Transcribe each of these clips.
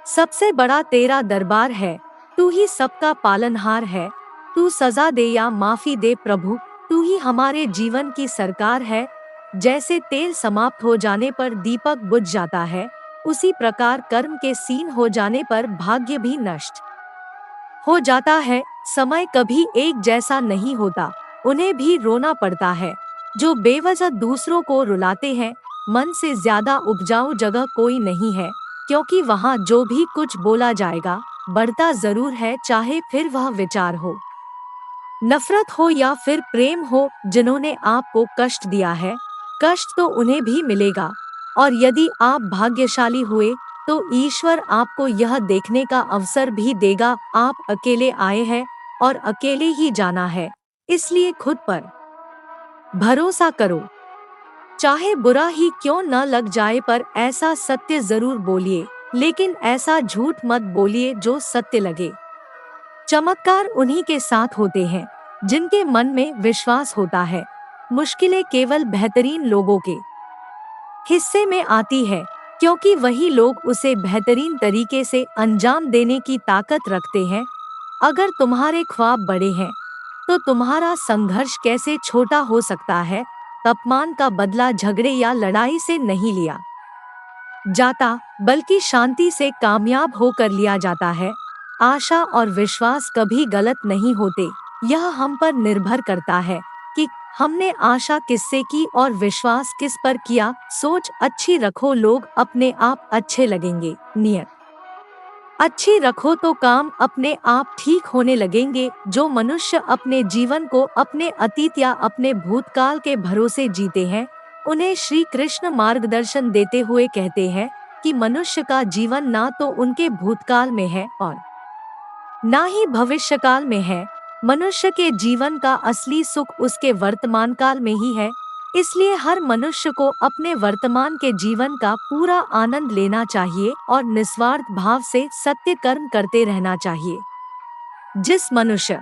सबसे बड़ा तेरा दरबार है, तू ही सबका पालनहार है। तू सजा दे या माफी दे प्रभु, तू ही हमारे जीवन की सरकार है। जैसे तेल समाप्त हो जाने पर दीपक बुझ जाता है, उसी प्रकार कर्म के सीन हो जाने पर भाग्य भी नष्ट हो जाता है। समय कभी एक जैसा नहीं होता, उन्हें भी रोना पड़ता है। जो बेवजह दूसरों को रुलाते हैं, मन से ज्यादा उपजाऊ जगह कोई नहीं है, क्योंकि वहाँ जो भी कुछ बोला जाएगा बढ़ता जरूर है, चाहे फिर वह विचार हो, नफरत हो या फिर प्रेम हो। जिन्होंने आपको कष्ट दिया है, कष्ट तो उन्हें भी मिलेगा। और यदि आप भाग्यशाली हुए तो ईश्वर आपको यह देखने का अवसर भी देगा, आप अकेले आए हैं और अकेले ही जाना है। इसलिए खुद पर भरोसा करो, चाहे बुरा ही क्यों न लग जाए, पर ऐसा सत्य जरूर बोलिए, लेकिन ऐसा झूठ मत बोलिए जो सत्य लगे। चमत्कार उन्हीं के साथ होते हैं जिनके मन में विश्वास होता है। मुश्किलें केवल बेहतरीन लोगों के हिस्से में आती है, क्योंकि वही लोग उसे बेहतरीन तरीके से अंजाम देने की ताकत रखते हैं। अगर तुम्हारे ख्वाब बड़े हैं तो तुम्हारा संघर्ष कैसे छोटा हो सकता है। अपमान का बदला झगड़े या लड़ाई से नहीं लिया जाता, बल्कि शांति से कामयाब होकर लिया जाता है। आशा और विश्वास कभी गलत नहीं होते, यह हम पर निर्भर करता है कि हमने आशा किससे की और विश्वास किस पर किया। सोच अच्छी रखो, लोग अपने आप अच्छे लगेंगे। नियत अच्छी रखो तो काम अपने आप ठीक होने लगेंगे। जो मनुष्य अपने जीवन को अपने अतीत या अपने भूतकाल के भरोसे जीते हैं, उन्हें श्री कृष्ण मार्गदर्शन देते हुए कहते हैं कि मनुष्य का जीवन ना तो उनके भूतकाल में है और ना ही भविष्यकाल में है। मनुष्य के जीवन का असली सुख उसके वर्तमान काल में ही है। इसलिए हर मनुष्य को अपने वर्तमान के जीवन का पूरा आनंद लेना चाहिए और निस्वार्थ भाव से सत्य कर्म करते रहना चाहिए। जिस मनुष्य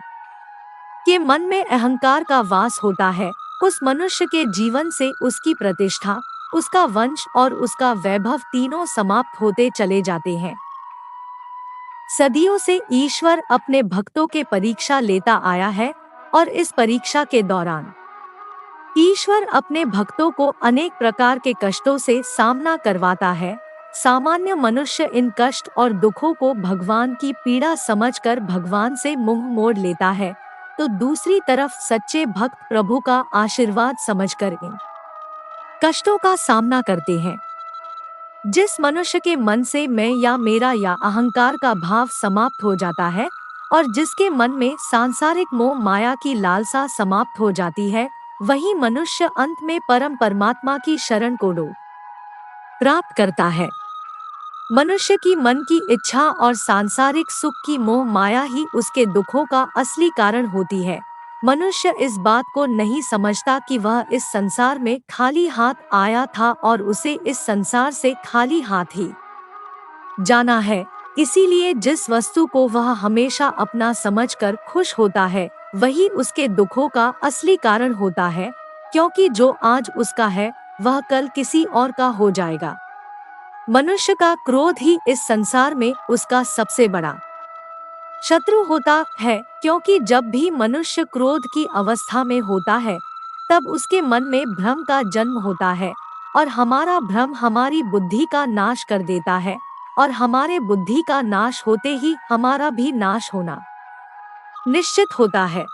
के मन में अहंकार का वास होता है, उस मनुष्य के जीवन से उसकी प्रतिष्ठा, उसका वंश और उसका वैभव तीनों समाप्त होते चले जाते हैं। सदियों से ईश्वर अपने भक्तों के परीक्षा लेता आया है और इस परीक्षा के दौरान ईश्वर अपने भक्तों को अनेक प्रकार के कष्टों से सामना करवाता है। सामान्य मनुष्य इन कष्ट और दुखों को भगवान की पीड़ा समझकर भगवान से मुंह मोड़ लेता है, तो दूसरी तरफ सच्चे भक्त प्रभु का आशीर्वाद समझकर इन कष्टों का सामना करते हैं। जिस मनुष्य के मन से मैं या मेरा या अहंकार का भाव समाप्त हो जाता है और जिसके मन में सांसारिक मोह माया की लालसा समाप्त हो जाती है, वही मनुष्य अंत में परम परमात्मा की शरण को प्राप्त करता है। मनुष्य की मन की इच्छा और सांसारिक सुख की मोह माया ही उसके दुखों का असली कारण होती है। मनुष्य इस बात को नहीं समझता कि वह इस संसार में खाली हाथ आया था और उसे इस संसार से खाली हाथ ही जाना है। इसीलिए जिस वस्तु को वह हमेशा अपना समझकर खुश होता है, वही उसके दुखों का असली कारण होता है, क्योंकि जो आज उसका है वह कल किसी और का हो जाएगा। मनुष्य का क्रोध ही इस संसार में उसका सबसे बड़ा शत्रु होता है, क्योंकि जब भी मनुष्य क्रोध की अवस्था में होता है, तब उसके मन में भ्रम का जन्म होता है और हमारा भ्रम हमारी बुद्धि का नाश कर देता है और हमारे बुद्धि का नाश होते ही हमारा भी नाश होना निश्चित होता है।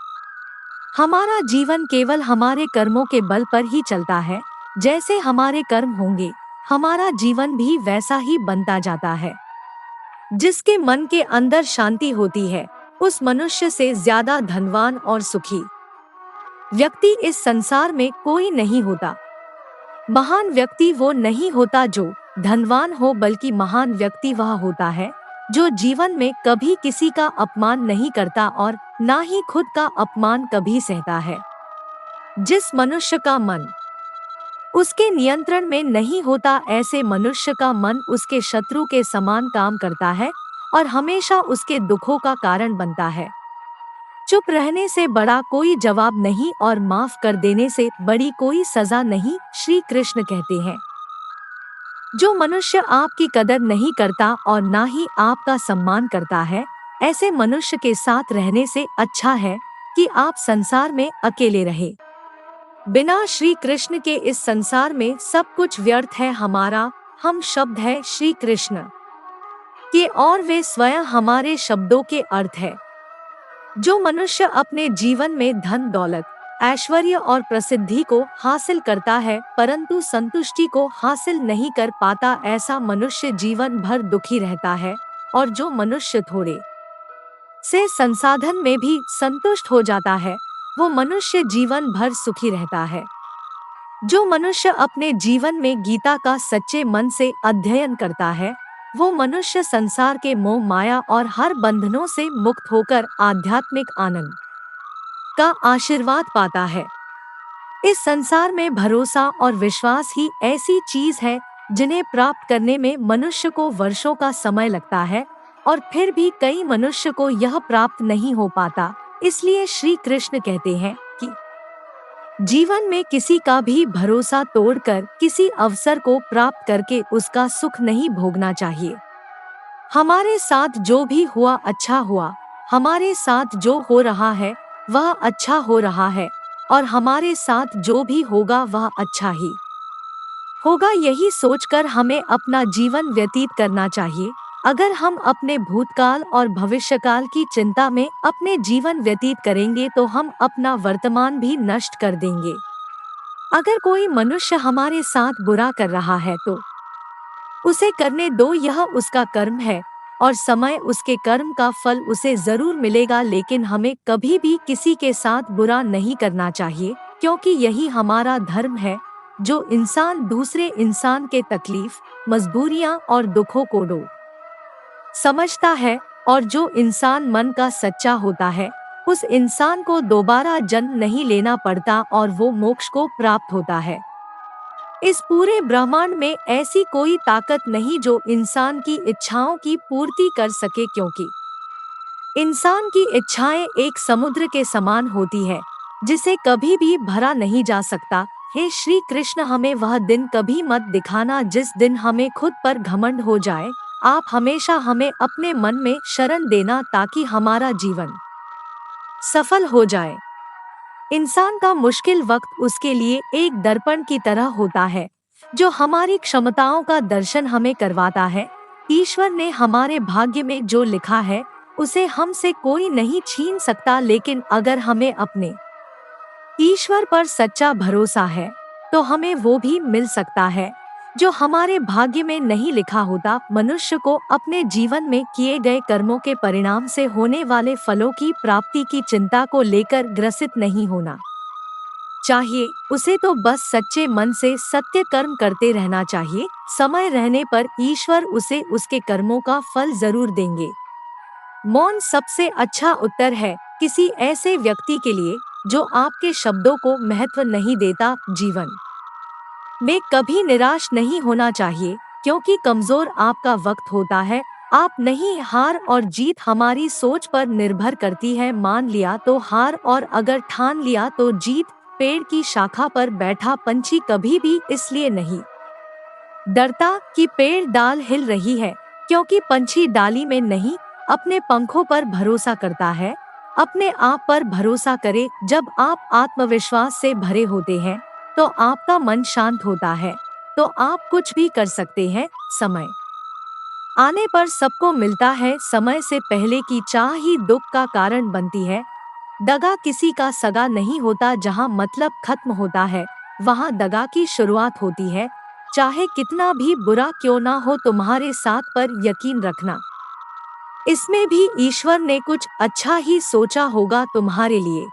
हमारा जीवन केवल हमारे कर्मों के बल पर ही चलता है। जैसे हमारे कर्म होंगे, हमारा जीवन भी वैसा ही बनता जाता है। जिसके मन के अंदर शांति होती है, उस मनुष्य से ज्यादा धनवान और सुखी व्यक्ति इस संसार में कोई नहीं होता। महान व्यक्ति वो नहीं होता जो धनवान हो, बल्कि महान व्यक्ति वह होता है जो जीवन में कभी किसी का अपमान नहीं करता और ना ही खुद का अपमान कभी सहता है। जिस मनुष्य का मन उसके नियंत्रण में नहीं होता, ऐसे मनुष्य का मन उसके शत्रु के समान काम करता है और हमेशा उसके दुखों का कारण बनता है। चुप रहने से बड़ा कोई जवाब नहीं और माफ कर देने से बड़ी कोई सजा नहीं, श्री कृष्ण कहते हैं। जो मनुष्य आपकी कदर नहीं करता और ना ही आपका सम्मान करता है, ऐसे मनुष्य के साथ रहने से अच्छा है कि आप संसार में अकेले रहे। बिना श्री कृष्ण के इस संसार में सब कुछ व्यर्थ है। हमारा हम शब्द है श्री कृष्ण के और वे स्वयं हमारे शब्दों के अर्थ है। जो मनुष्य अपने जीवन में धन दौलत ऐश्वर्य और प्रसिद्धि को हासिल करता है परंतु संतुष्टि को हासिल नहीं कर पाता, ऐसा मनुष्य जीवन भर दुखी रहता है। और जो मनुष्य थोड़े से संसाधन में भी संतुष्ट हो जाता है, वो मनुष्य जीवन भर सुखी रहता है। जो मनुष्य अपने जीवन में गीता का सच्चे मन से अध्ययन करता है, वो मनुष्य संसार के मोह माया और हर बंधनों से मुक्त होकर आध्यात्मिक आनंद का आशीर्वाद पाता है। इस संसार में भरोसा और विश्वास ही ऐसी चीज है जिन्हें प्राप्त करने में मनुष्य को वर्षों का समय लगता है और फिर भी कई मनुष्य को यह प्राप्त नहीं हो पाता। इसलिए श्री कृष्ण कहते हैं कि जीवन में किसी का भी भरोसा तोड़कर किसी अवसर को प्राप्त करके उसका सुख नहीं भोगना चाहिए। हमारे साथ जो भी हुआ अच्छा हुआ, हमारे साथ जो हो रहा है वह अच्छा हो रहा है और हमारे साथ जो भी होगा वह अच्छा ही होगा, यही सोचकर हमें अपना जीवन व्यतीत करना चाहिए। अगर हम अपने भूतकाल और भविष्यकाल की चिंता में अपने जीवन व्यतीत करेंगे तो हम अपना वर्तमान भी नष्ट कर देंगे। अगर कोई मनुष्य हमारे साथ बुरा कर रहा है तो उसे करने दो, यह उसका कर्म है और समय उसके कर्म का फल उसे जरूर मिलेगा। लेकिन हमें कभी भी किसी के साथ बुरा नहीं करना चाहिए, क्योंकि यही हमारा धर्म है। जो इंसान दूसरे इंसान के तकलीफ मजबूरियां और दुखों को समझता है और जो इंसान मन का सच्चा होता है, उस इंसान को दोबारा जन्म नहीं लेना पड़ता और वो मोक्ष को प्राप्त होता है। इस पूरे ब्रह्मांड में ऐसी कोई ताकत नहीं जो इंसान की इच्छाओं की पूर्ति कर सके, क्योंकि इंसान की इच्छाएं एक समुद्र के समान होती है जिसे कभी भी भरा नहीं जा सकता। हे श्री कृष्ण, हमें वह दिन कभी मत दिखाना जिस दिन हमें खुद पर घमंड हो जाए। आप हमेशा हमें अपने मन में शरण देना ताकि हमारा जीवन सफल हो जाए। इंसान का मुश्किल वक्त उसके लिए एक दर्पण की तरह होता है जो हमारी क्षमताओं का दर्शन हमें करवाता है। ईश्वर ने हमारे भाग्य में जो लिखा है उसे हमसे कोई नहीं छीन सकता, लेकिन अगर हमें अपने ईश्वर पर सच्चा भरोसा है तो हमें वो भी मिल सकता है जो हमारे भाग्य में नहीं लिखा होता। मनुष्य को अपने जीवन में किए गए कर्मों के परिणाम से होने वाले फलों की प्राप्ति की चिंता को लेकर ग्रसित नहीं होना चाहिए। उसे तो बस सच्चे मन से सत्य कर्म करते रहना चाहिए। समय रहने पर ईश्वर उसे उसके कर्मों का फल जरूर देंगे। मौन सबसे अच्छा उत्तर है किसी ऐसे व्यक्ति के लिए जो आपके शब्दों को महत्व नहीं देता। जीवन में कभी निराश नहीं होना चाहिए, क्योंकि कमजोर आपका वक्त होता है, आप नहीं। हार और जीत हमारी सोच पर निर्भर करती है। मान लिया तो हार और अगर ठान लिया तो जीत। पेड़ की शाखा पर बैठा पंछी कभी भी इसलिए नहीं डरता कि पेड़ डाल हिल रही है, क्योंकि पंछी डाली में नहीं अपने पंखों पर भरोसा करता है। अपने आप पर भरोसा करे। जब आप आत्मविश्वास से भरे होते हैं तो आपका मन शांत होता है, तो आप कुछ भी कर सकते हैं। समय आने पर सबको मिलता है, समय से पहले की चाह ही दुख का कारण बनती है। दगा किसी का सगा नहीं होता। जहाँ मतलब खत्म होता है वहाँ दगा की शुरुआत होती है। चाहे कितना भी बुरा क्यों ना हो, तुम्हारे साथ पर यकीन रखना, इसमें भी ईश्वर ने कुछ अच्छा ही सोचा होगा तुम्हारे लिए।